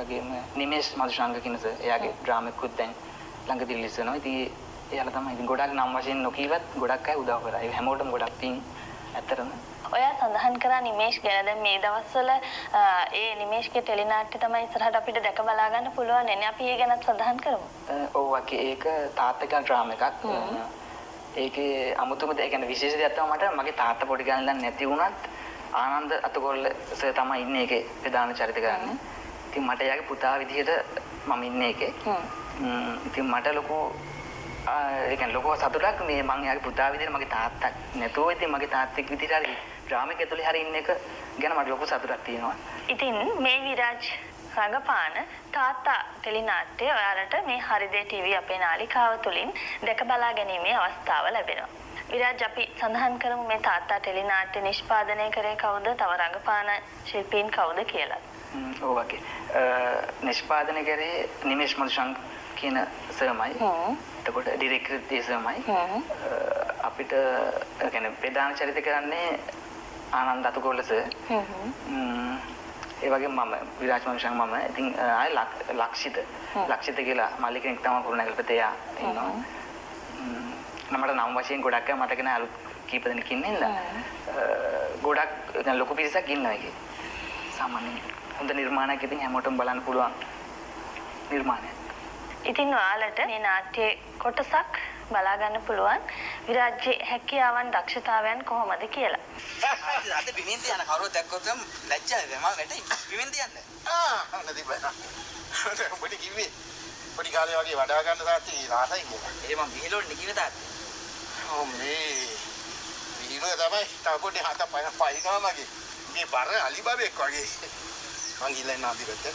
වගේම නිමේෂ් මදුශාංග කිනස එයාගේ ඩ්‍රාමා එකකුත් දැන් ළඟදී රිලීස් වෙනවා. ඉතින් එයාලා තමයි ඉතින් ගොඩක් නම් වශයෙන් නොකීවත් ගොඩක් අය උදව් කරා. ඒ හැමෝටම ගොඩක් පිං ඇත්තටම. ඔයා සඳහන් කරා නිමේෂ් ගැන. දැන් මේ දවස්වල ඒ නිමේෂ්ගේ ටෙලිනාට්‍ය තමයි ඉස්සරහට අපිට දැක බලා ගන්න පුළුවන් නේ. අපි ඒ ගැනත් සඳහන් කරමු. ඔව් වගේ ඒක තාත්තගේ ඩ්‍රාමා එකක්. ඒකේ අමුතුම දෙයක් කියන්නේ විශේෂ දෙයක් තමයි මට මගේ තාත්තා පොඩි ගානේ ඉඳන් නැති වුණත් ආනන්ද අතකොල්ල සර් තමයි ඉන්නේ ඒකේ ප්‍රධාන චරිත කරන්නේ. ඉතින් මට එයාගේ පුතා විදිහට මම ඉන්නේ ඒකේ. ඉතින් මට ලොකු ඒ කියන්නේ ලොකු සතුටක් මේ මම එයාගේ පුතා විදිහට මගේ තාත්තා නැතුව ඉතින් මගේ තාත්තෙක් විදිහට හරි ඩ්‍රාමා එක ඇතුලේ හරි ඉන්න එක ගැන මට ලොකු සතුටක් තියෙනවා. ඉතින් මේ විරාජ් රංගපාන තාත්තා ටෙලිනාට්‍ය ඔයාලට මේ හරිදේ ටීවී අපේ නාලිකාව තුලින් දැක බලා ගැනීමේ අවස්ථාව ලැබෙනවා. විරාජ් අපි සඳහන් කරමු මේ තාත්තා ටෙලිනාට්‍ය නිෂ්පාදනය කරේ කවුද? තව රංගපාන ශිල්පීන් කවුද කියලා. ඔව් වගේ. නිෂ්පාදනය කරේ නිමේෂ් මදුශාංග කියන සර්මයි. එතකොට ඩිරෙක්ටර් ඒ සර්මයි. අපිට කියන්නේ ප්‍රධාන චරිත කරන්නේ ආනන්ද අතුකොල්ල සර්. ඒ වගේම මම විරාජ් මදුශාංග මම ඉතින් ආයි ලක්ෂිත කියලා මල්ලි කෙනෙක් තමයි කුරුණෑගල පැත්තේ යා ඉන්නවා. මට නම් වශයෙන් ගොඩක් අය මතක නැහැ අලුත් කීප දෙනෙක් ඉන්නේ. ගොඩක් දැන් ලොකු පිරිසක් ඉන්නවා ඒකේ. සාමාන්‍යයෙන් හොඳ නිර්මාණයක් ඉතින් හැමෝටම බලන්න පුළුවන් නිර්මාණයක්. ඉතින් ඔයාලට මේ නාට්‍යයේ කොටසක් බලා ගන්න පුළුවන් විරාජ්ගේ හැකියාවන් දක්ෂතාවයන් කොහොමද කියලා. අද බිමින්ද යන කවුරුත් දැක්කොත් ලැජ්ජායි මම වැටි බිමින්ද යන්නේ. නැති බෑ. පොඩි කිව්වේ. පොඩි කාලේ වගේ වඩා ගන්න තාත්තේ ආසයි කියලා. ඒ මම විහිළුවන්නේ කිව්වේ තාත්තේ. ඔව් මේ විහිළුව තමයි තව පොඩි හත පයින්නවා මගේ. මේ බර අලිබබෙක් වගේ. මං ගිහලා ඉන්න අදිරට.